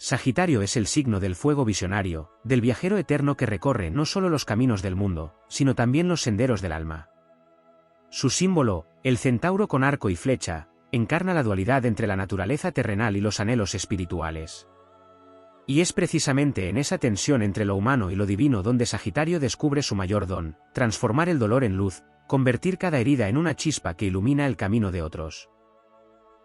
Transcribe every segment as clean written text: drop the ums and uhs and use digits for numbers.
Sagitario es el signo del fuego visionario, del viajero eterno que recorre no solo los caminos del mundo, sino también los senderos del alma. Su símbolo, el centauro con arco y flecha, encarna la dualidad entre la naturaleza terrenal y los anhelos espirituales. Y es precisamente en esa tensión entre lo humano y lo divino donde Sagitario descubre su mayor don, transformar el dolor en luz, convertir cada herida en una chispa que ilumina el camino de otros.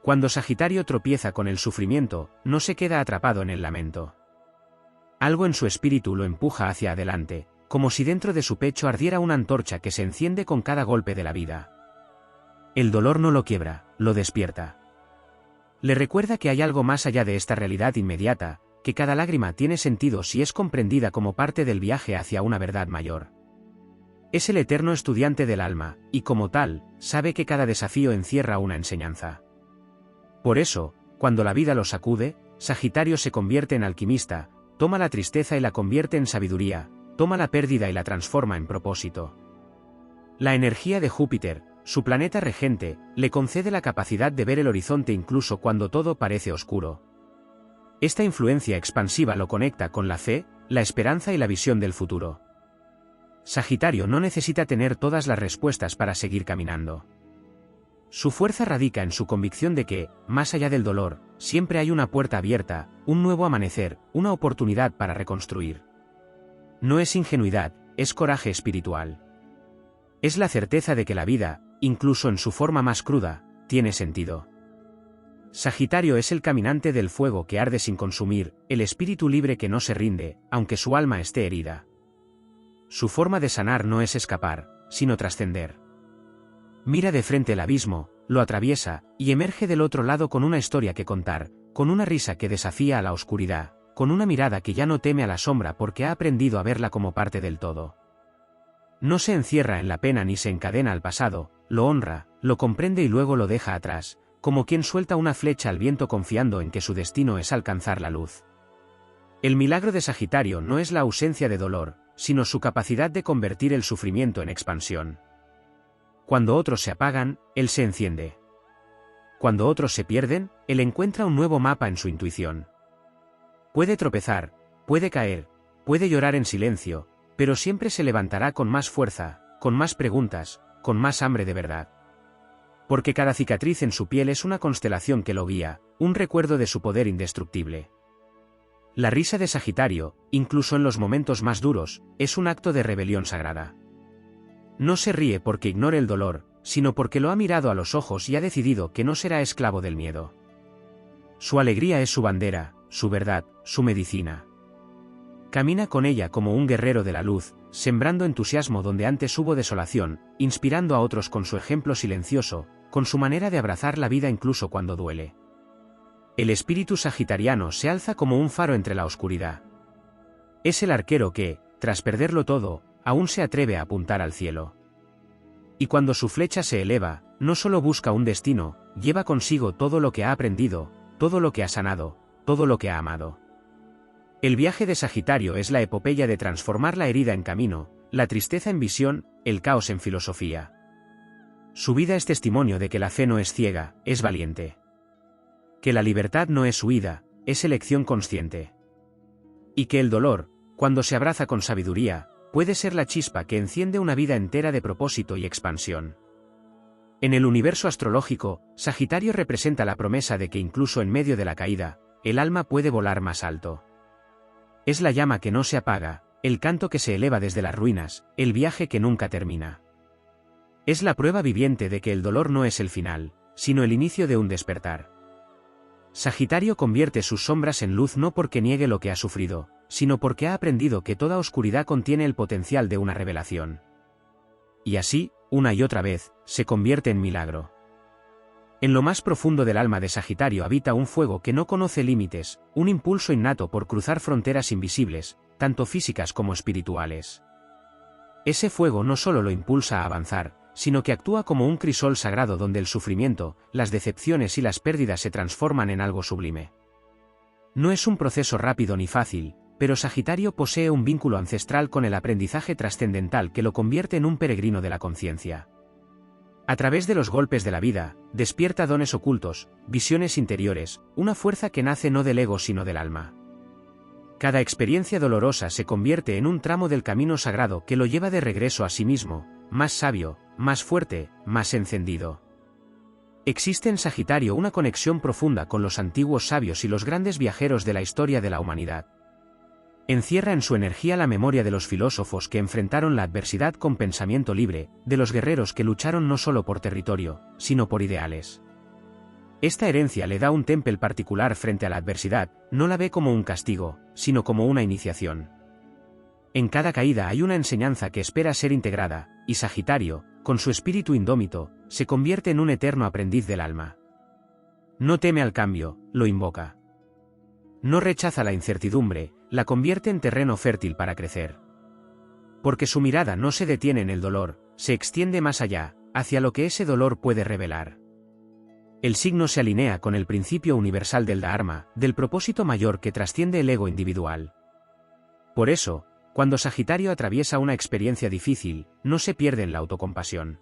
Cuando Sagitario tropieza con el sufrimiento, no se queda atrapado en el lamento. Algo en su espíritu lo empuja hacia adelante, como si dentro de su pecho ardiera una antorcha que se enciende con cada golpe de la vida. El dolor no lo quiebra, lo despierta. Le recuerda que hay algo más allá de esta realidad inmediata, que cada lágrima tiene sentido si es comprendida como parte del viaje hacia una verdad mayor. Es el eterno estudiante del alma, y como tal, sabe que cada desafío encierra una enseñanza. Por eso, cuando la vida lo sacude, Sagitario se convierte en alquimista, toma la tristeza y la convierte en sabiduría, toma la pérdida y la transforma en propósito. La energía de Júpiter, su planeta regente, le concede la capacidad de ver el horizonte incluso cuando todo parece oscuro. Esta influencia expansiva lo conecta con la fe, la esperanza y la visión del futuro. Sagitario no necesita tener todas las respuestas para seguir caminando. Su fuerza radica en su convicción de que, más allá del dolor, siempre hay una puerta abierta, un nuevo amanecer, una oportunidad para reconstruir. No es ingenuidad, es coraje espiritual. Es la certeza de que la vida, incluso en su forma más cruda, tiene sentido. Sagitario es el caminante del fuego que arde sin consumir, el espíritu libre que no se rinde, aunque su alma esté herida. Su forma de sanar no es escapar, sino trascender. Mira de frente el abismo, lo atraviesa, y emerge del otro lado con una historia que contar, con una risa que desafía a la oscuridad, con una mirada que ya no teme a la sombra porque ha aprendido a verla como parte del todo. No se encierra en la pena ni se encadena al pasado, lo honra, lo comprende y luego lo deja atrás, como quien suelta una flecha al viento confiando en que su destino es alcanzar la luz. El milagro de Sagitario no es la ausencia de dolor, sino su capacidad de convertir el sufrimiento en expansión. Cuando otros se apagan, él se enciende. Cuando otros se pierden, él encuentra un nuevo mapa en su intuición. Puede tropezar, puede caer, puede llorar en silencio, pero siempre se levantará con más fuerza, con más preguntas, con más hambre de verdad. Porque cada cicatriz en su piel es una constelación que lo guía, un recuerdo de su poder indestructible. La risa de Sagitario, incluso en los momentos más duros, es un acto de rebelión sagrada. No se ríe porque ignore el dolor, sino porque lo ha mirado a los ojos y ha decidido que no será esclavo del miedo. Su alegría es su bandera, su verdad, su medicina. Camina con ella como un guerrero de la luz, sembrando entusiasmo donde antes hubo desolación, inspirando a otros con su ejemplo silencioso, con su manera de abrazar la vida incluso cuando duele. El espíritu sagitariano se alza como un faro entre la oscuridad. Es el arquero que, tras perderlo todo, aún se atreve a apuntar al cielo. Y cuando su flecha se eleva, no solo busca un destino, lleva consigo todo lo que ha aprendido, todo lo que ha sanado, todo lo que ha amado. El viaje de Sagitario es la epopeya de transformar la herida en camino, la tristeza en visión, el caos en filosofía. Su vida es testimonio de que la fe no es ciega, es valiente. Que la libertad no es huida, es elección consciente. Y que el dolor, cuando se abraza con sabiduría, puede ser la chispa que enciende una vida entera de propósito y expansión. En el universo astrológico, Sagitario representa la promesa de que incluso en medio de la caída, el alma puede volar más alto. Es la llama que no se apaga, el canto que se eleva desde las ruinas, el viaje que nunca termina. Es la prueba viviente de que el dolor no es el final, sino el inicio de un despertar. Sagitario convierte sus sombras en luz no porque niegue lo que ha sufrido, sino porque ha aprendido que toda oscuridad contiene el potencial de una revelación. Y así, una y otra vez, se convierte en milagro. En lo más profundo del alma de Sagitario habita un fuego que no conoce límites, un impulso innato por cruzar fronteras invisibles, tanto físicas como espirituales. Ese fuego no solo lo impulsa a avanzar, sino que actúa como un crisol sagrado donde el sufrimiento, las decepciones y las pérdidas se transforman en algo sublime. No es un proceso rápido ni fácil, pero Sagitario posee un vínculo ancestral con el aprendizaje trascendental que lo convierte en un peregrino de la conciencia. A través de los golpes de la vida, despierta dones ocultos, visiones interiores, una fuerza que nace no del ego sino del alma. Cada experiencia dolorosa se convierte en un tramo del camino sagrado que lo lleva de regreso a sí mismo, más sabio, más fuerte, más encendido. Existe en Sagitario una conexión profunda con los antiguos sabios y los grandes viajeros de la historia de la humanidad. Encierra en su energía la memoria de los filósofos que enfrentaron la adversidad con pensamiento libre, de los guerreros que lucharon no solo por territorio, sino por ideales. Esta herencia le da un temple particular frente a la adversidad, no la ve como un castigo, sino como una iniciación. En cada caída hay una enseñanza que espera ser integrada, y Sagitario, con su espíritu indómito, se convierte en un eterno aprendiz del alma. No teme al cambio, lo invoca. No rechaza la incertidumbre, la convierte en terreno fértil para crecer. Porque su mirada no se detiene en el dolor, se extiende más allá, hacia lo que ese dolor puede revelar. El signo se alinea con el principio universal del Dharma, del propósito mayor que trasciende el ego individual. Por eso, cuando Sagitario atraviesa una experiencia difícil, no se pierde en la autocompasión.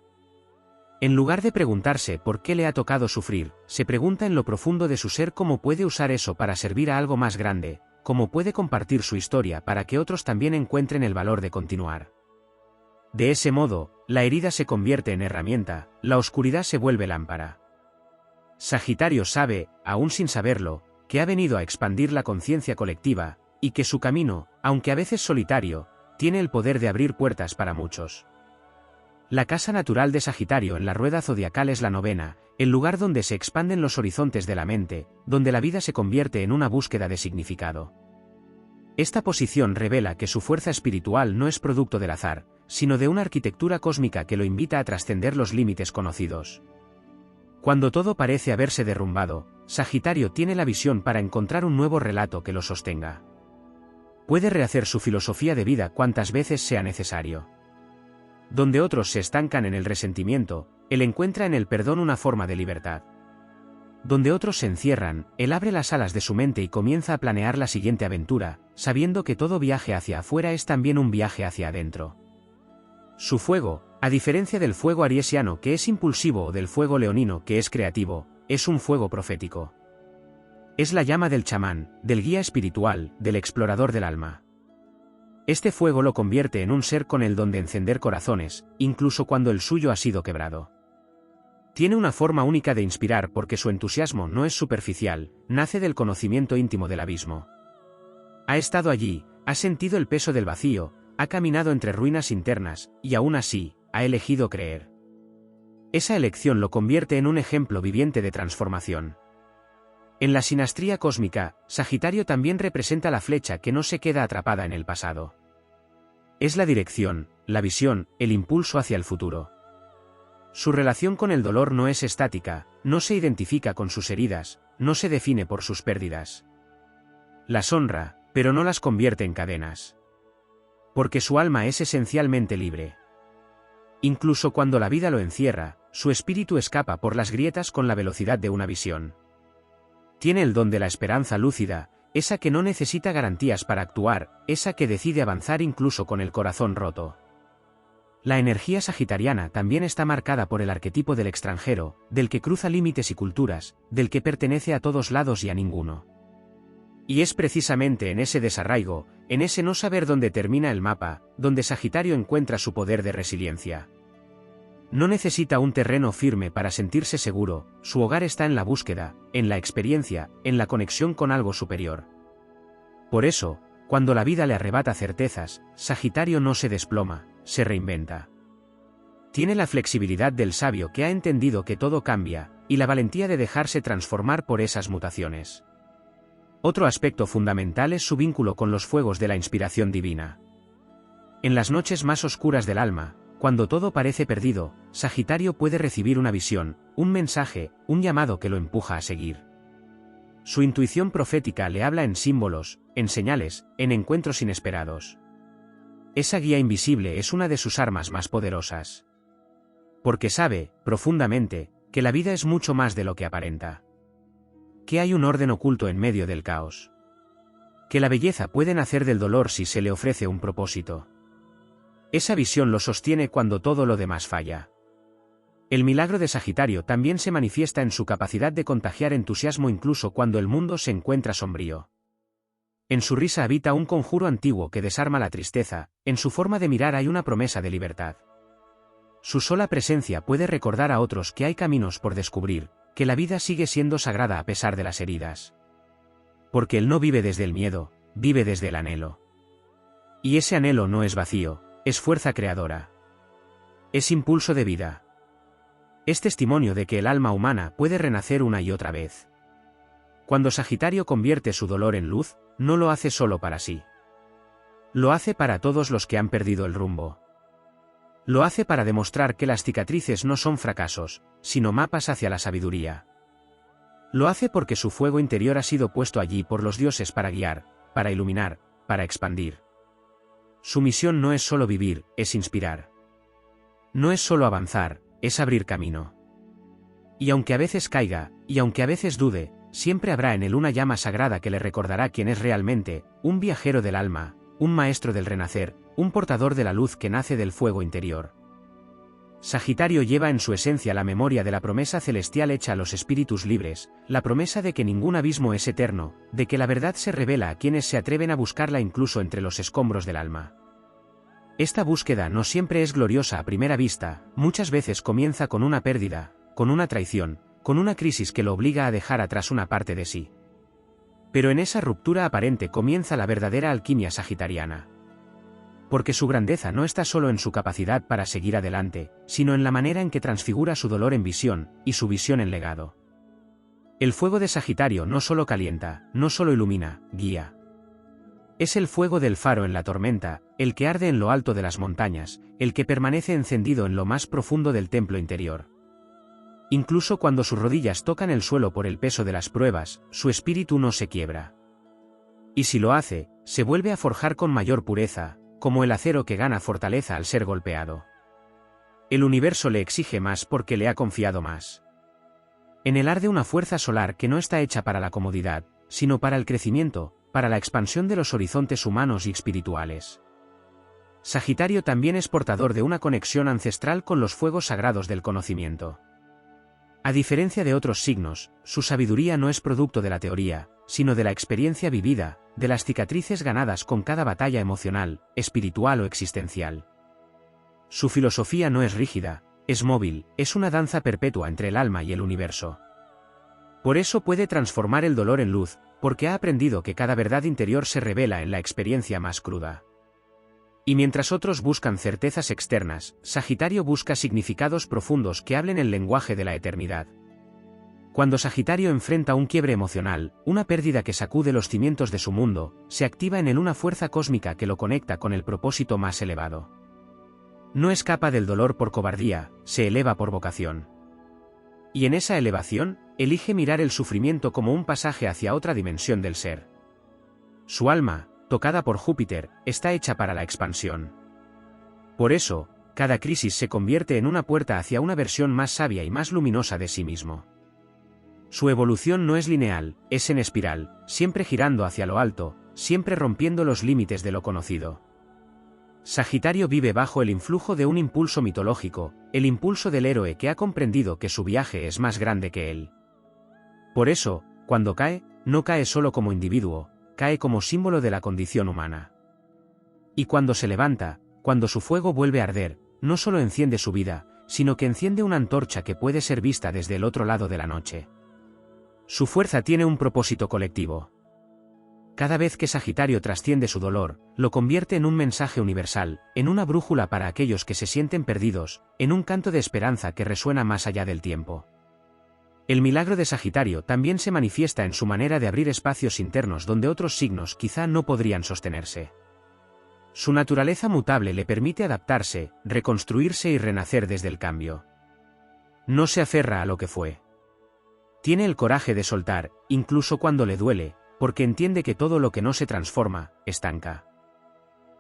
En lugar de preguntarse por qué le ha tocado sufrir, se pregunta en lo profundo de su ser cómo puede usar eso para servir a algo más grande, cómo puede compartir su historia para que otros también encuentren el valor de continuar. De ese modo, la herida se convierte en herramienta, la oscuridad se vuelve lámpara. Sagitario sabe, aún sin saberlo, que ha venido a expandir la conciencia colectiva, y que su camino, aunque a veces solitario, tiene el poder de abrir puertas para muchos. La casa natural de Sagitario en la rueda zodiacal es la 9ª, el lugar donde se expanden los horizontes de la mente, donde la vida se convierte en una búsqueda de significado. Esta posición revela que su fuerza espiritual no es producto del azar, sino de una arquitectura cósmica que lo invita a trascender los límites conocidos. Cuando todo parece haberse derrumbado, Sagitario tiene la visión para encontrar un nuevo relato que lo sostenga. Puede rehacer su filosofía de vida cuantas veces sea necesario. Donde otros se estancan en el resentimiento, él encuentra en el perdón una forma de libertad. Donde otros se encierran, él abre las alas de su mente y comienza a planear la siguiente aventura, sabiendo que todo viaje hacia afuera es también un viaje hacia adentro. Su fuego, a diferencia del fuego ariesiano que es impulsivo o del fuego leonino que es creativo, es un fuego profético. Es la llama del chamán, del guía espiritual, del explorador del alma. Este fuego lo convierte en un ser con el don de encender corazones, incluso cuando el suyo ha sido quebrado. Tiene una forma única de inspirar porque su entusiasmo no es superficial, nace del conocimiento íntimo del abismo. Ha estado allí, ha sentido el peso del vacío, ha caminado entre ruinas internas, y aún así, ha elegido creer. Esa elección lo convierte en un ejemplo viviente de transformación. En la sinastría cósmica, Sagitario también representa la flecha que no se queda atrapada en el pasado. Es la dirección, la visión, el impulso hacia el futuro. Su relación con el dolor no es estática, no se identifica con sus heridas, no se define por sus pérdidas. Las honra, pero no las convierte en cadenas. Porque su alma es esencialmente libre. Incluso cuando la vida lo encierra, su espíritu escapa por las grietas con la velocidad de una visión. Tiene el don de la esperanza lúcida, esa que no necesita garantías para actuar, esa que decide avanzar incluso con el corazón roto. La energía sagitariana también está marcada por el arquetipo del extranjero, del que cruza límites y culturas, del que pertenece a todos lados y a ninguno. Y es precisamente en ese desarraigo, en ese no saber dónde termina el mapa, donde Sagitario encuentra su poder de resiliencia. No necesita un terreno firme para sentirse seguro, su hogar está en la búsqueda, en la experiencia, en la conexión con algo superior. Por eso, cuando la vida le arrebata certezas, Sagitario no se desploma, se reinventa. Tiene la flexibilidad del sabio que ha entendido que todo cambia, y la valentía de dejarse transformar por esas mutaciones. Otro aspecto fundamental es su vínculo con los fuegos de la inspiración divina. En las noches más oscuras del alma, cuando todo parece perdido, Sagitario puede recibir una visión, un mensaje, un llamado que lo empuja a seguir. Su intuición profética le habla en símbolos, en señales, en encuentros inesperados. Esa guía invisible es una de sus armas más poderosas. Porque sabe, profundamente, que la vida es mucho más de lo que aparenta. Que hay un orden oculto en medio del caos. Que la belleza puede nacer del dolor si se le ofrece un propósito. Esa visión lo sostiene cuando todo lo demás falla. El milagro de Sagitario también se manifiesta en su capacidad de contagiar entusiasmo incluso cuando el mundo se encuentra sombrío. En su risa habita un conjuro antiguo que desarma la tristeza, en su forma de mirar hay una promesa de libertad. Su sola presencia puede recordar a otros que hay caminos por descubrir, que la vida sigue siendo sagrada a pesar de las heridas. Porque él no vive desde el miedo, vive desde el anhelo. Y ese anhelo no es vacío, es fuerza creadora. Es impulso de vida. Es testimonio de que el alma humana puede renacer una y otra vez. Cuando Sagitario convierte su dolor en luz, no lo hace solo para sí. Lo hace para todos los que han perdido el rumbo. Lo hace para demostrar que las cicatrices no son fracasos, sino mapas hacia la sabiduría. Lo hace porque su fuego interior ha sido puesto allí por los dioses para guiar, para iluminar, para expandir. Su misión no es solo vivir, es inspirar. No es solo avanzar, es abrir camino. Y aunque a veces caiga, y aunque a veces dude, siempre habrá en él una llama sagrada que le recordará quién es realmente, un viajero del alma, un maestro del renacer, un portador de la luz que nace del fuego interior. Sagitario lleva en su esencia la memoria de la promesa celestial hecha a los espíritus libres, la promesa de que ningún abismo es eterno, de que la verdad se revela a quienes se atreven a buscarla incluso entre los escombros del alma. Esta búsqueda no siempre es gloriosa a primera vista, muchas veces comienza con una pérdida, con una traición, con una crisis que lo obliga a dejar atrás una parte de sí. Pero en esa ruptura aparente comienza la verdadera alquimia sagitariana. Porque su grandeza no está solo en su capacidad para seguir adelante, sino en la manera en que transfigura su dolor en visión, y su visión en legado. El fuego de Sagitario no solo calienta, no solo ilumina, guía. Es el fuego del faro en la tormenta, el que arde en lo alto de las montañas, el que permanece encendido en lo más profundo del templo interior. Incluso cuando sus rodillas tocan el suelo por el peso de las pruebas, su espíritu no se quiebra. Y si lo hace, se vuelve a forjar con mayor pureza, como el acero que gana fortaleza al ser golpeado. El universo le exige más porque le ha confiado más. En él arde una fuerza solar que no está hecha para la comodidad, sino para el crecimiento, para la expansión de los horizontes humanos y espirituales. Sagitario también es portador de una conexión ancestral con los fuegos sagrados del conocimiento. A diferencia de otros signos, su sabiduría no es producto de la teoría, sino de la experiencia vivida, de las cicatrices ganadas con cada batalla emocional, espiritual o existencial. Su filosofía no es rígida, es móvil, es una danza perpetua entre el alma y el universo. Por eso puede transformar el dolor en luz, porque ha aprendido que cada verdad interior se revela en la experiencia más cruda. Y mientras otros buscan certezas externas, Sagitario busca significados profundos que hablen el lenguaje de la eternidad. Cuando Sagitario enfrenta un quiebre emocional, una pérdida que sacude los cimientos de su mundo, se activa en él una fuerza cósmica que lo conecta con el propósito más elevado. No escapa del dolor por cobardía, se eleva por vocación. Y en esa elevación, elige mirar el sufrimiento como un pasaje hacia otra dimensión del ser. Su alma, tocada por Júpiter, está hecha para la expansión. Por eso, cada crisis se convierte en una puerta hacia una versión más sabia y más luminosa de sí mismo. Su evolución no es lineal, es en espiral, siempre girando hacia lo alto, siempre rompiendo los límites de lo conocido. Sagitario vive bajo el influjo de un impulso mitológico, el impulso del héroe que ha comprendido que su viaje es más grande que él. Por eso, cuando cae, no cae solo como individuo, cae como símbolo de la condición humana. Y cuando se levanta, cuando su fuego vuelve a arder, no solo enciende su vida, sino que enciende una antorcha que puede ser vista desde el otro lado de la noche. Su fuerza tiene un propósito colectivo. Cada vez que Sagitario trasciende su dolor, lo convierte en un mensaje universal, en una brújula para aquellos que se sienten perdidos, en un canto de esperanza que resuena más allá del tiempo. El milagro de Sagitario también se manifiesta en su manera de abrir espacios internos donde otros signos quizá no podrían sostenerse. Su naturaleza mutable le permite adaptarse, reconstruirse y renacer desde el cambio. No se aferra a lo que fue. Tiene el coraje de soltar, incluso cuando le duele, porque entiende que todo lo que no se transforma, estanca.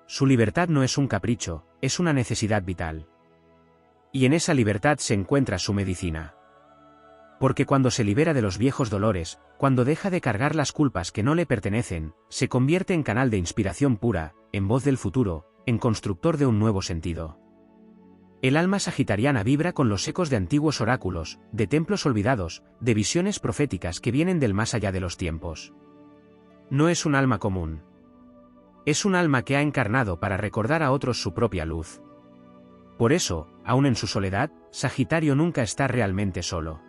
Su libertad no es un capricho, es una necesidad vital. Y en esa libertad se encuentra su medicina. Porque cuando se libera de los viejos dolores, cuando deja de cargar las culpas que no le pertenecen, se convierte en canal de inspiración pura, en voz del futuro, en constructor de un nuevo sentido. El alma sagitariana vibra con los ecos de antiguos oráculos, de templos olvidados, de visiones proféticas que vienen del más allá de los tiempos. No es un alma común. Es un alma que ha encarnado para recordar a otros su propia luz. Por eso, aun en su soledad, Sagitario nunca está realmente solo.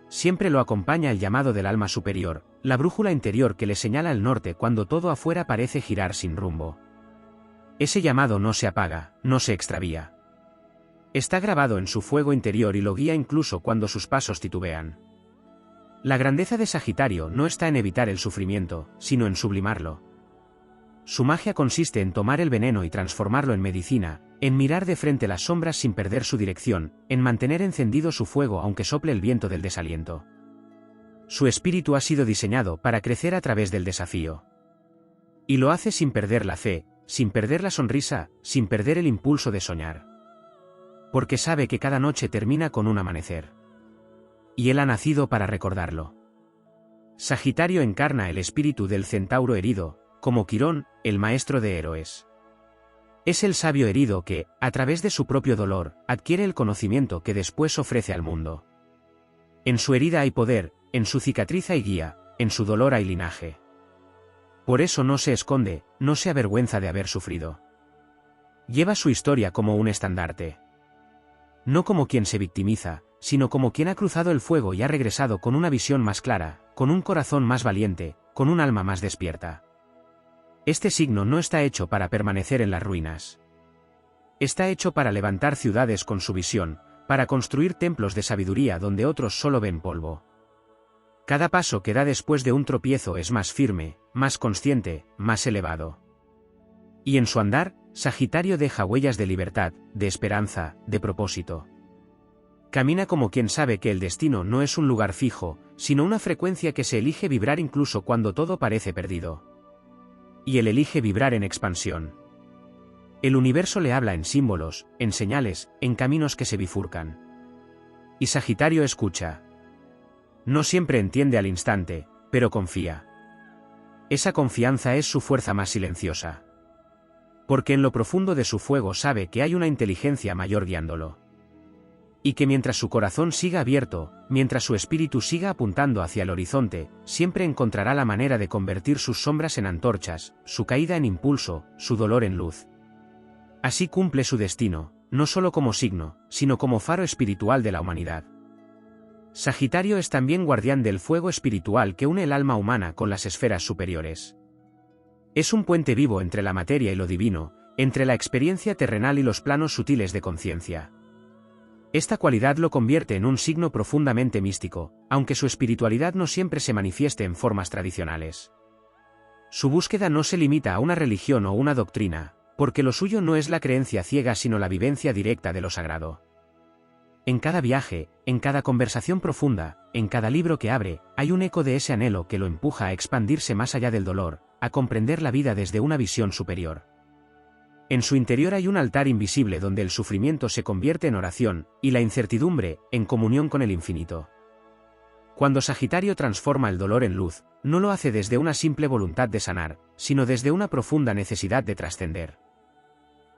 Siempre lo acompaña el llamado del alma superior, la brújula interior que le señala el norte cuando todo afuera parece girar sin rumbo. Ese llamado no se apaga, no se extravía. Está grabado en su fuego interior y lo guía incluso cuando sus pasos titubean. La grandeza de Sagitario no está en evitar el sufrimiento, sino en sublimarlo. Su magia consiste en tomar el veneno y transformarlo en medicina, en mirar de frente las sombras sin perder su dirección, en mantener encendido su fuego aunque sople el viento del desaliento. Su espíritu ha sido diseñado para crecer a través del desafío. Y lo hace sin perder la fe, sin perder la sonrisa, sin perder el impulso de soñar. Porque sabe que cada noche termina con un amanecer. Y él ha nacido para recordarlo. Sagitario encarna el espíritu del centauro herido, como Quirón, el maestro de héroes. Es el sabio herido que, a través de su propio dolor, adquiere el conocimiento que después ofrece al mundo. En su herida hay poder, en su cicatriz hay guía, en su dolor hay linaje. Por eso no se esconde, no se avergüenza de haber sufrido. Lleva su historia como un estandarte. No como quien se victimiza, sino como quien ha cruzado el fuego y ha regresado con una visión más clara, con un corazón más valiente, con un alma más despierta. Este signo no está hecho para permanecer en las ruinas. Está hecho para levantar ciudades con su visión, para construir templos de sabiduría donde otros solo ven polvo. Cada paso que da después de un tropiezo es más firme, más consciente, más elevado. Y en su andar, Sagitario deja huellas de libertad, de esperanza, de propósito. Camina como quien sabe que el destino no es un lugar fijo, sino una frecuencia que se elige vibrar incluso cuando todo parece perdido. Y él elige vibrar en expansión. El universo le habla en símbolos, en señales, en caminos que se bifurcan. Y Sagitario escucha. No siempre entiende al instante, pero confía. Esa confianza es su fuerza más silenciosa. Porque en lo profundo de su fuego sabe que hay una inteligencia mayor guiándolo. Y que mientras su corazón siga abierto, mientras su espíritu siga apuntando hacia el horizonte, siempre encontrará la manera de convertir sus sombras en antorchas, su caída en impulso, su dolor en luz. Así cumple su destino, no solo como signo, sino como faro espiritual de la humanidad. Sagitario es también guardián del fuego espiritual que une el alma humana con las esferas superiores. Es un puente vivo entre la materia y lo divino, entre la experiencia terrenal y los planos sutiles de conciencia. Esta cualidad lo convierte en un signo profundamente místico, aunque su espiritualidad no siempre se manifieste en formas tradicionales. Su búsqueda no se limita a una religión o una doctrina, porque lo suyo no es la creencia ciega sino la vivencia directa de lo sagrado. En cada viaje, en cada conversación profunda, en cada libro que abre, hay un eco de ese anhelo que lo empuja a expandirse más allá del dolor, a comprender la vida desde una visión superior. En su interior hay un altar invisible donde el sufrimiento se convierte en oración, y la incertidumbre, en comunión con el infinito. Cuando Sagitario transforma el dolor en luz, no lo hace desde una simple voluntad de sanar, sino desde una profunda necesidad de trascender.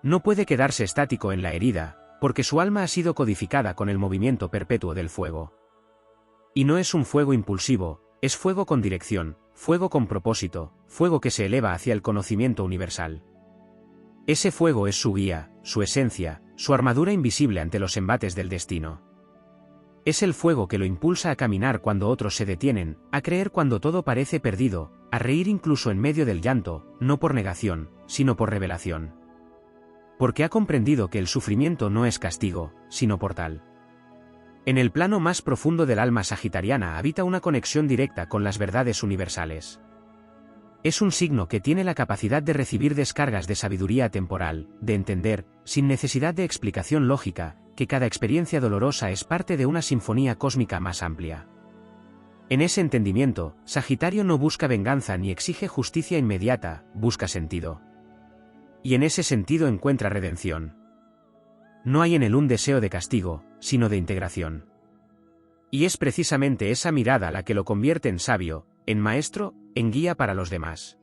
No puede quedarse estático en la herida, porque su alma ha sido codificada con el movimiento perpetuo del fuego. Y no es un fuego impulsivo, es fuego con dirección, fuego con propósito, fuego que se eleva hacia el conocimiento universal. Ese fuego es su guía, su esencia, su armadura invisible ante los embates del destino. Es el fuego que lo impulsa a caminar cuando otros se detienen, a creer cuando todo parece perdido, a reír incluso en medio del llanto, no por negación, sino por revelación. Porque ha comprendido que el sufrimiento no es castigo, sino portal. En el plano más profundo del alma sagitariana habita una conexión directa con las verdades universales. Es un signo que tiene la capacidad de recibir descargas de sabiduría temporal, de entender, sin necesidad de explicación lógica, que cada experiencia dolorosa es parte de una sinfonía cósmica más amplia. En ese entendimiento, Sagitario no busca venganza ni exige justicia inmediata, busca sentido. Y en ese sentido encuentra redención. No hay en él un deseo de castigo, sino de integración. Y es precisamente esa mirada la que lo convierte en sabio, en maestro, en guía para los demás.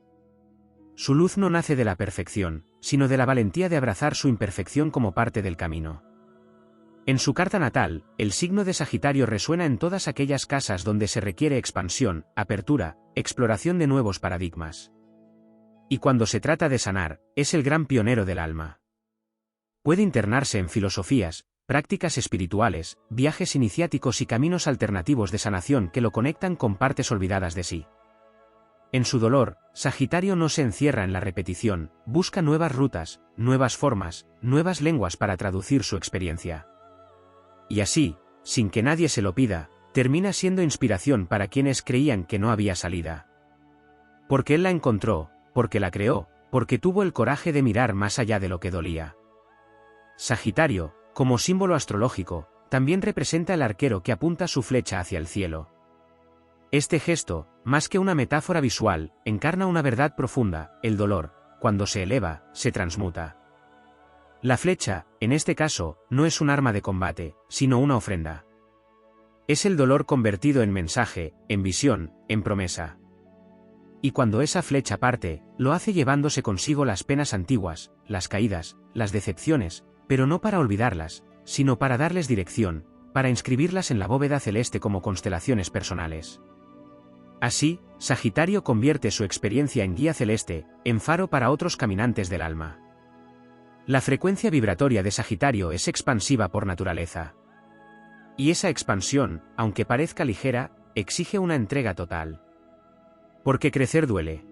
Su luz no nace de la perfección, sino de la valentía de abrazar su imperfección como parte del camino. En su carta natal, el signo de Sagitario resuena en todas aquellas casas donde se requiere expansión, apertura, exploración de nuevos paradigmas. Y cuando se trata de sanar, es el gran pionero del alma. Puede internarse en filosofías, prácticas espirituales, viajes iniciáticos y caminos alternativos de sanación que lo conectan con partes olvidadas de sí. En su dolor, Sagitario no se encierra en la repetición, busca nuevas rutas, nuevas formas, nuevas lenguas para traducir su experiencia. Y así, sin que nadie se lo pida, termina siendo inspiración para quienes creían que no había salida. Porque él la encontró, porque la creó, porque tuvo el coraje de mirar más allá de lo que dolía. Sagitario, como símbolo astrológico, también representa el arquero que apunta su flecha hacia el cielo. Este gesto, más que una metáfora visual, encarna una verdad profunda: el dolor, cuando se eleva, se transmuta. La flecha, en este caso, no es un arma de combate, sino una ofrenda. Es el dolor convertido en mensaje, en visión, en promesa. Y cuando esa flecha parte, lo hace llevándose consigo las penas antiguas, las caídas, las decepciones, pero no para olvidarlas, sino para darles dirección, para inscribirlas en la bóveda celeste como constelaciones personales. Así, Sagitario convierte su experiencia en guía celeste, en faro para otros caminantes del alma. La frecuencia vibratoria de Sagitario es expansiva por naturaleza. Y esa expansión, aunque parezca ligera, exige una entrega total. Porque crecer duele.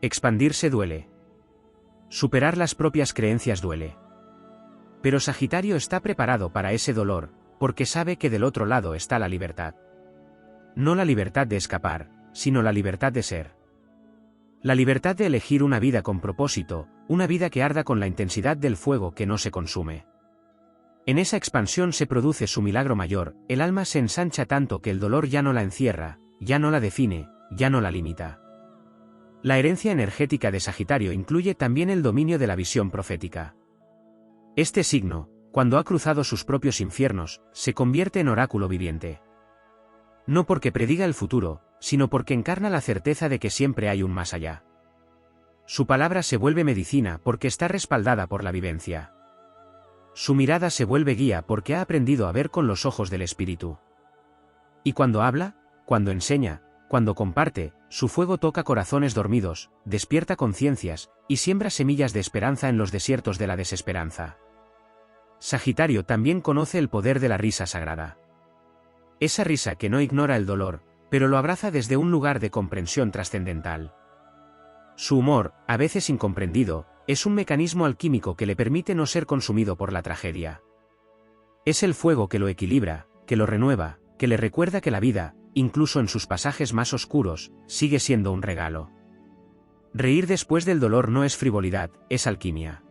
Expandirse duele. Superar las propias creencias duele. Pero Sagitario está preparado para ese dolor, porque sabe que del otro lado está la libertad. No la libertad de escapar, sino la libertad de ser. La libertad de elegir una vida con propósito, una vida que arda con la intensidad del fuego que no se consume. En esa expansión se produce su milagro mayor: el alma se ensancha tanto que el dolor ya no la encierra, ya no la define, ya no la limita. La herencia energética de Sagitario incluye también el dominio de la visión profética. Este signo, cuando ha cruzado sus propios infiernos, se convierte en oráculo viviente. No porque prediga el futuro, sino porque encarna la certeza de que siempre hay un más allá. Su palabra se vuelve medicina porque está respaldada por la vivencia. Su mirada se vuelve guía porque ha aprendido a ver con los ojos del espíritu. Y cuando habla, cuando enseña, cuando comparte, su fuego toca corazones dormidos, despierta conciencias, y siembra semillas de esperanza en los desiertos de la desesperanza. Sagitario también conoce el poder de la risa sagrada. Esa risa que no ignora el dolor, pero lo abraza desde un lugar de comprensión trascendental. Su humor, a veces incomprendido, es un mecanismo alquímico que le permite no ser consumido por la tragedia. Es el fuego que lo equilibra, que lo renueva, que le recuerda que la vida, incluso en sus pasajes más oscuros, sigue siendo un regalo. Reír después del dolor no es frivolidad, es alquimia.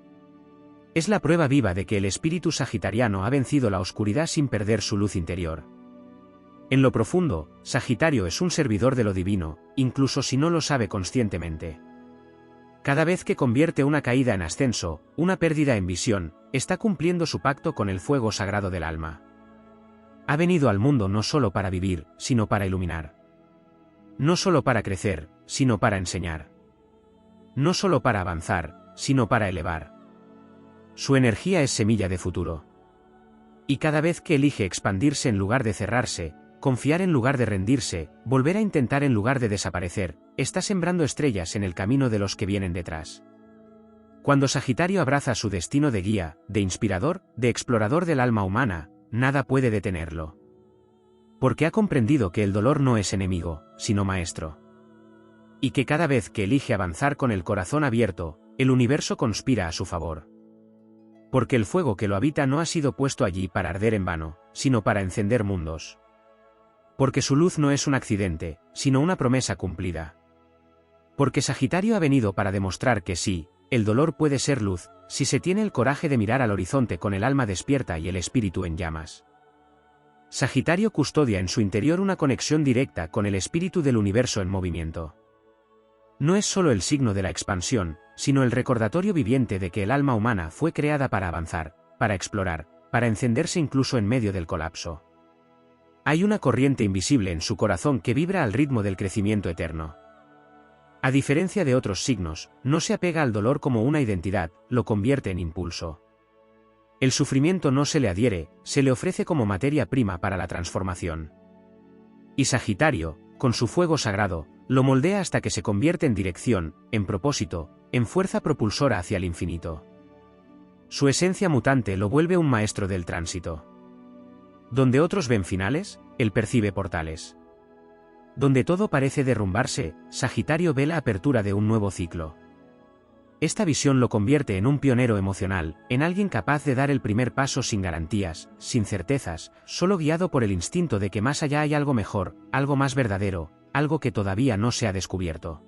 Es la prueba viva de que el espíritu sagitariano ha vencido la oscuridad sin perder su luz interior. En lo profundo, Sagitario es un servidor de lo divino, incluso si no lo sabe conscientemente. Cada vez que convierte una caída en ascenso, una pérdida en visión, está cumpliendo su pacto con el fuego sagrado del alma. Ha venido al mundo no solo para vivir, sino para iluminar. No solo para crecer, sino para enseñar. No solo para avanzar, sino para elevar. Su energía es semilla de futuro. Y cada vez que elige expandirse en lugar de cerrarse, confiar en lugar de rendirse, volver a intentar en lugar de desaparecer, está sembrando estrellas en el camino de los que vienen detrás. Cuando Sagitario abraza su destino de guía, de inspirador, de explorador del alma humana, nada puede detenerlo. Porque ha comprendido que el dolor no es enemigo, sino maestro. Y que cada vez que elige avanzar con el corazón abierto, el universo conspira a su favor. Porque el fuego que lo habita no ha sido puesto allí para arder en vano, sino para encender mundos. Porque su luz no es un accidente, sino una promesa cumplida. Porque Sagitario ha venido para demostrar que sí, el dolor puede ser luz, si se tiene el coraje de mirar al horizonte con el alma despierta y el espíritu en llamas. Sagitario custodia en su interior una conexión directa con el espíritu del universo en movimiento. No es solo el signo de la expansión, sino el recordatorio viviente de que el alma humana fue creada para avanzar, para explorar, para encenderse incluso en medio del colapso. Hay una corriente invisible en su corazón que vibra al ritmo del crecimiento eterno. A diferencia de otros signos, no se apega al dolor como una identidad, lo convierte en impulso. El sufrimiento no se le adhiere, se le ofrece como materia prima para la transformación. Y Sagitario, con su fuego sagrado, lo moldea hasta que se convierte en dirección, en propósito, en fuerza propulsora hacia el infinito. Su esencia mutante lo vuelve un maestro del tránsito. Donde otros ven finales, él percibe portales. Donde todo parece derrumbarse, Sagitario ve la apertura de un nuevo ciclo. Esta visión lo convierte en un pionero emocional, en alguien capaz de dar el primer paso sin garantías, sin certezas, solo guiado por el instinto de que más allá hay algo mejor, algo más verdadero, algo que todavía no se ha descubierto.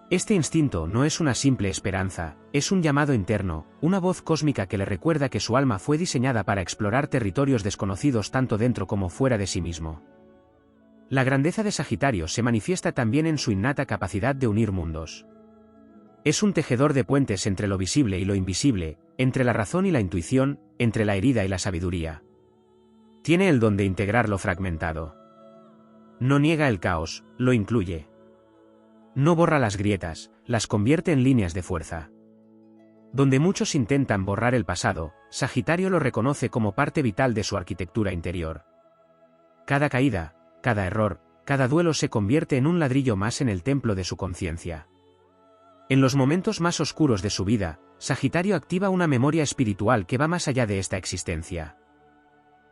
Este instinto no es una simple esperanza, es un llamado interno, una voz cósmica que le recuerda que su alma fue diseñada para explorar territorios desconocidos tanto dentro como fuera de sí mismo. La grandeza de Sagitario se manifiesta también en su innata capacidad de unir mundos. Es un tejedor de puentes entre lo visible y lo invisible, entre la razón y la intuición, entre la herida y la sabiduría. Tiene el don de integrar lo fragmentado. No niega el caos, lo incluye. No borra las grietas, las convierte en líneas de fuerza. Donde muchos intentan borrar el pasado, Sagitario lo reconoce como parte vital de su arquitectura interior. Cada caída, cada error, cada duelo se convierte en un ladrillo más en el templo de su conciencia. En los momentos más oscuros de su vida, Sagitario activa una memoria espiritual que va más allá de esta existencia.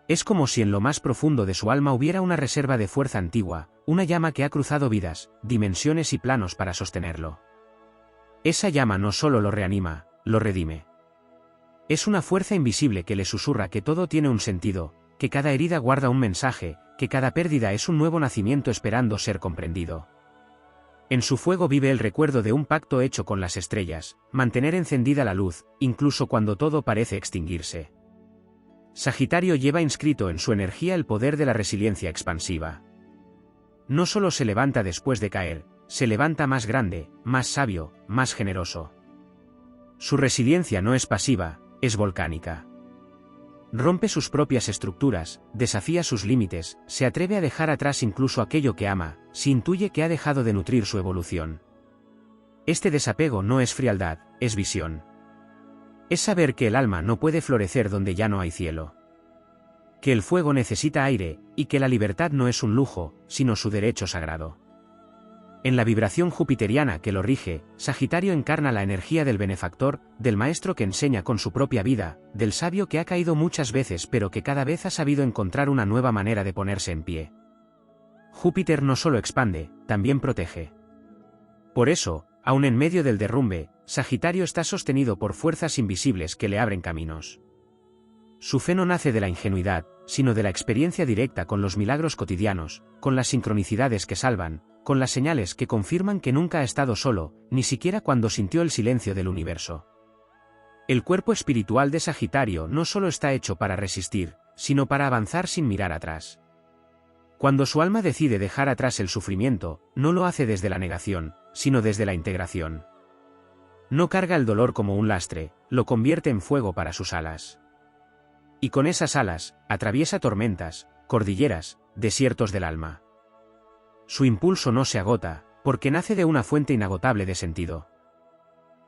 Es como si en lo más profundo de su alma hubiera una reserva de fuerza antigua, una llama que ha cruzado vidas, dimensiones y planos para sostenerlo. Esa llama no solo lo reanima, lo redime. Es una fuerza invisible que le susurra que todo tiene un sentido, que cada herida guarda un mensaje, que cada pérdida es un nuevo nacimiento esperando ser comprendido. En su fuego vive el recuerdo de un pacto hecho con las estrellas, mantener encendida la luz, incluso cuando todo parece extinguirse. Sagitario lleva inscrito en su energía el poder de la resiliencia expansiva. No solo se levanta después de caer, se levanta más grande, más sabio, más generoso. Su resiliencia no es pasiva, es volcánica. Rompe sus propias estructuras, desafía sus límites, se atreve a dejar atrás incluso aquello que ama, si intuye que ha dejado de nutrir su evolución. Este desapego no es frialdad, es visión. Es saber que el alma no puede florecer donde ya no hay cielo. Que el fuego necesita aire, y que la libertad no es un lujo, sino su derecho sagrado. En la vibración jupiteriana que lo rige, Sagitario encarna la energía del benefactor, del maestro que enseña con su propia vida, del sabio que ha caído muchas veces pero que cada vez ha sabido encontrar una nueva manera de ponerse en pie. Júpiter no solo expande, también protege. Por eso, aun en medio del derrumbe, Sagitario está sostenido por fuerzas invisibles que le abren caminos. Su fe no nace de la ingenuidad, sino de la experiencia directa con los milagros cotidianos, con las sincronicidades que salvan, con las señales que confirman que nunca ha estado solo, ni siquiera cuando sintió el silencio del universo. El cuerpo espiritual de Sagitario no solo está hecho para resistir, sino para avanzar sin mirar atrás. Cuando su alma decide dejar atrás el sufrimiento, no lo hace desde la negación, sino desde la integración. No carga el dolor como un lastre, lo convierte en fuego para sus alas. Y con esas alas, atraviesa tormentas, cordilleras, desiertos del alma. Su impulso no se agota, porque nace de una fuente inagotable de sentido.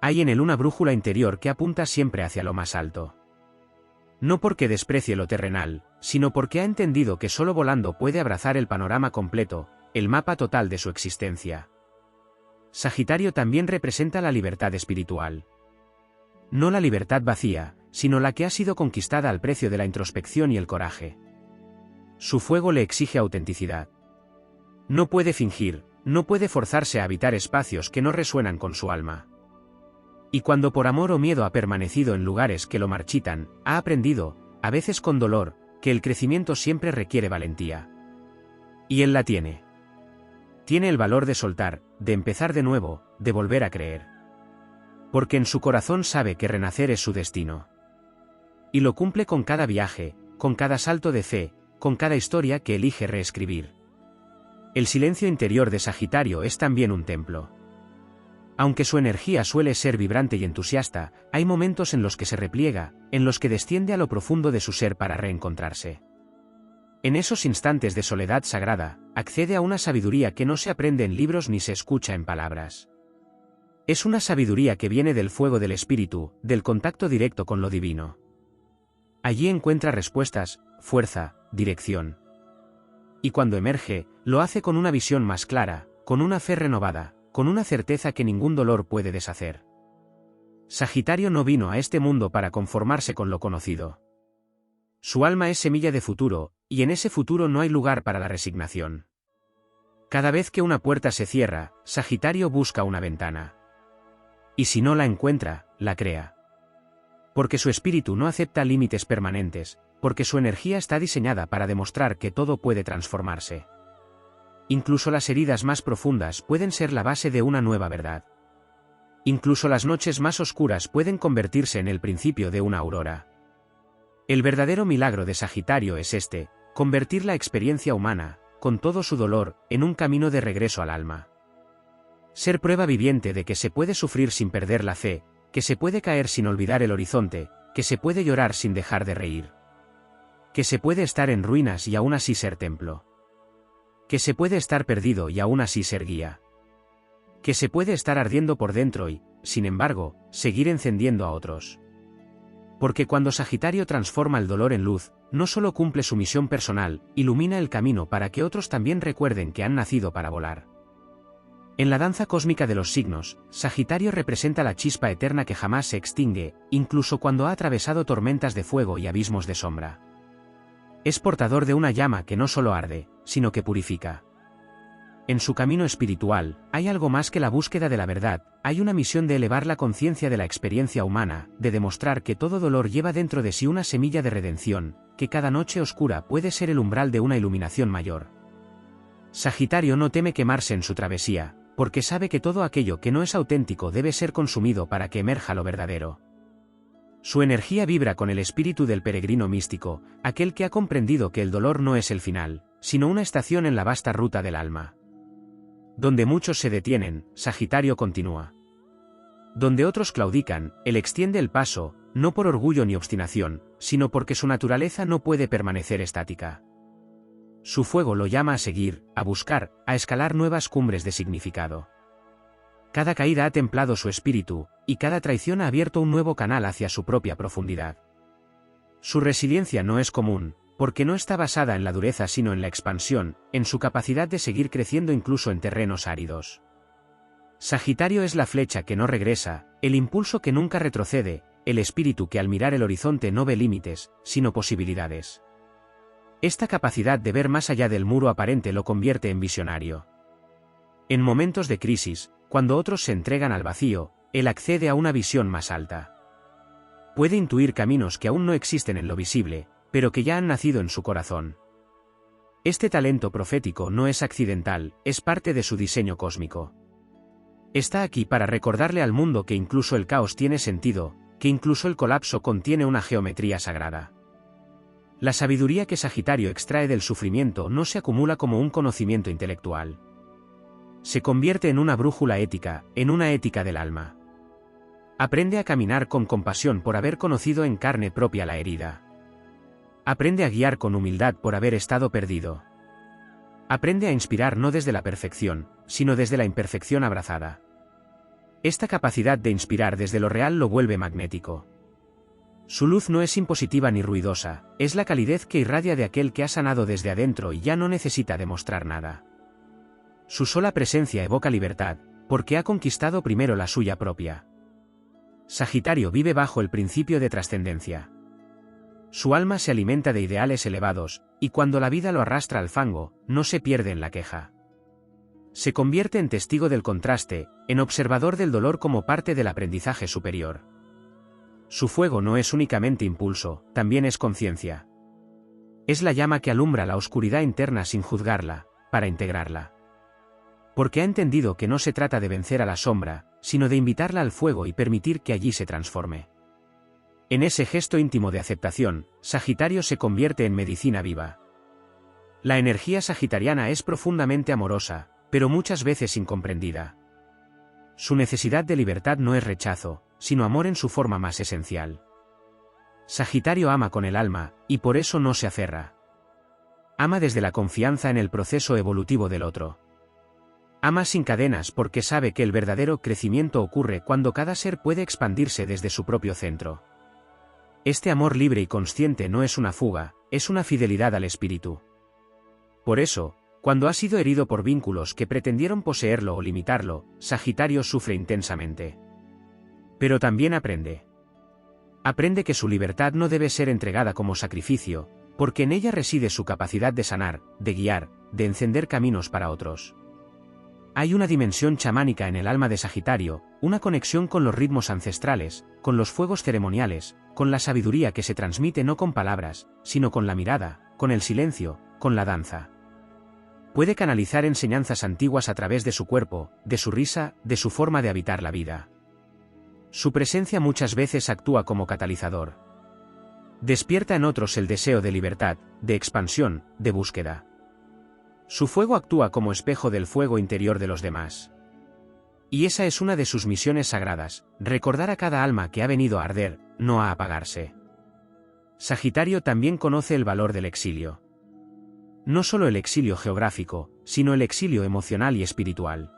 Hay en él una brújula interior que apunta siempre hacia lo más alto. No porque desprecie lo terrenal, sino porque ha entendido que solo volando puede abrazar el panorama completo, el mapa total de su existencia. Sagitario también representa la libertad espiritual. No la libertad vacía, sino la que ha sido conquistada al precio de la introspección y el coraje. Su fuego le exige autenticidad. No puede fingir, no puede forzarse a habitar espacios que no resuenan con su alma. Y cuando por amor o miedo ha permanecido en lugares que lo marchitan, ha aprendido, a veces con dolor, que el crecimiento siempre requiere valentía. Y él la tiene. Tiene el valor de soltar, de empezar de nuevo, de volver a creer. Porque en su corazón sabe que renacer es su destino. Y lo cumple con cada viaje, con cada salto de fe, con cada historia que elige reescribir. El silencio interior de Sagitario es también un templo. Aunque su energía suele ser vibrante y entusiasta, hay momentos en los que se repliega, en los que desciende a lo profundo de su ser para reencontrarse. En esos instantes de soledad sagrada, accede a una sabiduría que no se aprende en libros ni se escucha en palabras. Es una sabiduría que viene del fuego del espíritu, del contacto directo con lo divino. Allí encuentra respuestas, fuerza, dirección. Y cuando emerge, lo hace con una visión más clara, con una fe renovada, con una certeza que ningún dolor puede deshacer. Sagitario no vino a este mundo para conformarse con lo conocido. Su alma es semilla de futuro, y en ese futuro no hay lugar para la resignación. Cada vez que una puerta se cierra, Sagitario busca una ventana. Y si no la encuentra, la crea. Porque su espíritu no acepta límites permanentes, porque su energía está diseñada para demostrar que todo puede transformarse. Incluso las heridas más profundas pueden ser la base de una nueva verdad. Incluso las noches más oscuras pueden convertirse en el principio de una aurora. El verdadero milagro de Sagitario es este: convertir la experiencia humana, con todo su dolor, en un camino de regreso al alma. Ser prueba viviente de que se puede sufrir sin perder la fe, que se puede caer sin olvidar el horizonte, que se puede llorar sin dejar de reír. Que se puede estar en ruinas y aún así ser templo. Que se puede estar perdido y aún así ser guía. Que se puede estar ardiendo por dentro y, sin embargo, seguir encendiendo a otros. Porque cuando Sagitario transforma el dolor en luz, no solo cumple su misión personal, ilumina el camino para que otros también recuerden que han nacido para volar. En la danza cósmica de los signos, Sagitario representa la chispa eterna que jamás se extingue, incluso cuando ha atravesado tormentas de fuego y abismos de sombra. Es portador de una llama que no solo arde, sino que purifica. En su camino espiritual, hay algo más que la búsqueda de la verdad, hay una misión de elevar la conciencia de la experiencia humana, de demostrar que todo dolor lleva dentro de sí una semilla de redención, que cada noche oscura puede ser el umbral de una iluminación mayor. Sagitario no teme quemarse en su travesía, porque sabe que todo aquello que no es auténtico debe ser consumido para que emerja lo verdadero. Su energía vibra con el espíritu del peregrino místico, aquel que ha comprendido que el dolor no es el final, sino una estación en la vasta ruta del alma. Donde muchos se detienen, Sagitario continúa. Donde otros claudican, él extiende el paso, no por orgullo ni obstinación, sino porque su naturaleza no puede permanecer estática. Su fuego lo llama a seguir, a buscar, a escalar nuevas cumbres de significado. Cada caída ha templado su espíritu, y cada traición ha abierto un nuevo canal hacia su propia profundidad. Su resiliencia no es común, porque no está basada en la dureza sino en la expansión, en su capacidad de seguir creciendo incluso en terrenos áridos. Sagitario es la flecha que no regresa, el impulso que nunca retrocede, el espíritu que al mirar el horizonte no ve límites, sino posibilidades. Esta capacidad de ver más allá del muro aparente lo convierte en visionario. En momentos de crisis, cuando otros se entregan al vacío, él accede a una visión más alta. Puede intuir caminos que aún no existen en lo visible, pero que ya han nacido en su corazón. Este talento profético no es accidental, es parte de su diseño cósmico. Está aquí para recordarle al mundo que incluso el caos tiene sentido, que incluso el colapso contiene una geometría sagrada. La sabiduría que Sagitario extrae del sufrimiento no se acumula como un conocimiento intelectual. Se convierte en una brújula ética, en una ética del alma. Aprende a caminar con compasión por haber conocido en carne propia la herida. Aprende a guiar con humildad por haber estado perdido. Aprende a inspirar no desde la perfección, sino desde la imperfección abrazada. Esta capacidad de inspirar desde lo real lo vuelve magnético. Su luz no es impositiva ni ruidosa, es la calidez que irradia de aquel que ha sanado desde adentro y ya no necesita demostrar nada. Su sola presencia evoca libertad, porque ha conquistado primero la suya propia. Sagitario vive bajo el principio de trascendencia. Su alma se alimenta de ideales elevados, y cuando la vida lo arrastra al fango, no se pierde en la queja. Se convierte en testigo del contraste, en observador del dolor como parte del aprendizaje superior. Su fuego no es únicamente impulso, también es conciencia. Es la llama que alumbra la oscuridad interna sin juzgarla, para integrarla. Porque ha entendido que no se trata de vencer a la sombra, sino de invitarla al fuego y permitir que allí se transforme. En ese gesto íntimo de aceptación, Sagitario se convierte en medicina viva. La energía sagitariana es profundamente amorosa, pero muchas veces incomprendida. Su necesidad de libertad no es rechazo, sino amor en su forma más esencial. Sagitario ama con el alma, y por eso no se aferra. Ama desde la confianza en el proceso evolutivo del otro. Ama sin cadenas porque sabe que el verdadero crecimiento ocurre cuando cada ser puede expandirse desde su propio centro. Este amor libre y consciente no es una fuga, es una fidelidad al espíritu. Por eso, cuando ha sido herido por vínculos que pretendieron poseerlo o limitarlo, Sagitario sufre intensamente. Pero también aprende. Aprende que su libertad no debe ser entregada como sacrificio, porque en ella reside su capacidad de sanar, de guiar, de encender caminos para otros. Hay una dimensión chamánica en el alma de Sagitario, una conexión con los ritmos ancestrales, con los fuegos ceremoniales, con la sabiduría que se transmite no con palabras, sino con la mirada, con el silencio, con la danza. Puede canalizar enseñanzas antiguas a través de su cuerpo, de su risa, de su forma de habitar la vida. Su presencia muchas veces actúa como catalizador. Despierta en otros el deseo de libertad, de expansión, de búsqueda. Su fuego actúa como espejo del fuego interior de los demás. Y esa es una de sus misiones sagradas, recordar a cada alma que ha venido a arder, no a apagarse. Sagitario también conoce el valor del exilio. No solo el exilio geográfico, sino el exilio emocional y espiritual.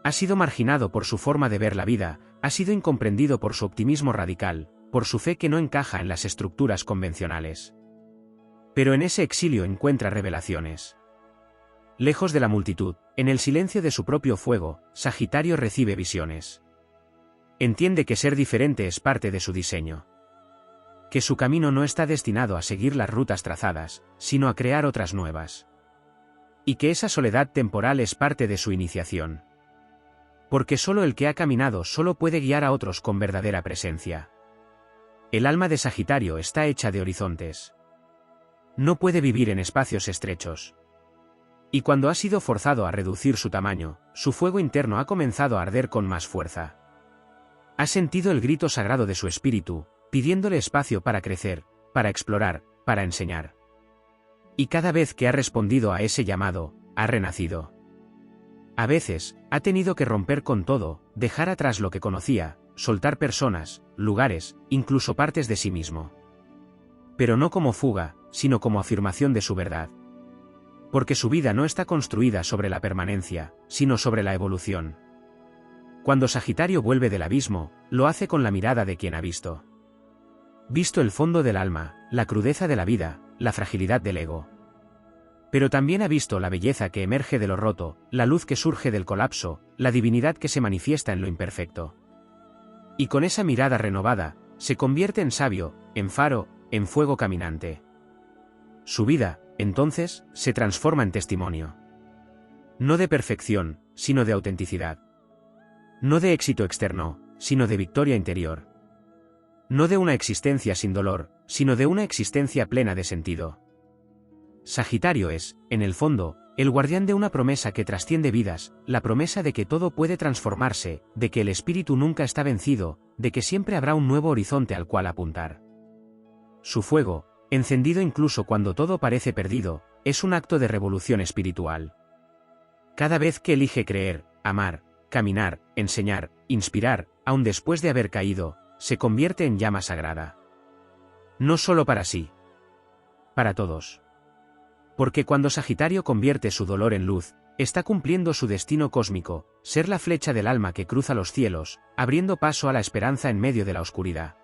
Ha sido marginado por su forma de ver la vida, ha sido incomprendido por su optimismo radical, por su fe que no encaja en las estructuras convencionales. Pero en ese exilio encuentra revelaciones. Lejos de la multitud, en el silencio de su propio fuego, Sagitario recibe visiones. Entiende que ser diferente es parte de su diseño. Que su camino no está destinado a seguir las rutas trazadas, sino a crear otras nuevas. Y que esa soledad temporal es parte de su iniciación. Porque solo el que ha caminado solo puede guiar a otros con verdadera presencia. El alma de Sagitario está hecha de horizontes. No puede vivir en espacios estrechos. Y cuando ha sido forzado a reducir su tamaño, su fuego interno ha comenzado a arder con más fuerza. Ha sentido el grito sagrado de su espíritu, pidiéndole espacio para crecer, para explorar, para enseñar. Y cada vez que ha respondido a ese llamado, ha renacido. A veces, ha tenido que romper con todo, dejar atrás lo que conocía, soltar personas, lugares, incluso partes de sí mismo. Pero no como fuga, sino como afirmación de su verdad. Porque su vida no está construida sobre la permanencia, sino sobre la evolución. Cuando Sagitario vuelve del abismo, lo hace con la mirada de quien ha visto. Visto el fondo del alma, la crudeza de la vida, la fragilidad del ego. Pero también ha visto la belleza que emerge de lo roto, la luz que surge del colapso, la divinidad que se manifiesta en lo imperfecto. Y con esa mirada renovada, se convierte en sabio, en faro, en fuego caminante. Su vida, entonces, se transforma en testimonio. No de perfección, sino de autenticidad. No de éxito externo, sino de victoria interior. No de una existencia sin dolor, sino de una existencia plena de sentido. Sagitario es, en el fondo, el guardián de una promesa que trasciende vidas, la promesa de que todo puede transformarse, de que el espíritu nunca está vencido, de que siempre habrá un nuevo horizonte al cual apuntar. Su fuego, encendido incluso cuando todo parece perdido, es un acto de revolución espiritual. Cada vez que elige creer, amar, caminar, enseñar, inspirar, aun después de haber caído, se convierte en llama sagrada. No solo para sí. Para todos. Porque cuando Sagitario convierte su dolor en luz, está cumpliendo su destino cósmico, ser la flecha del alma que cruza los cielos, abriendo paso a la esperanza en medio de la oscuridad.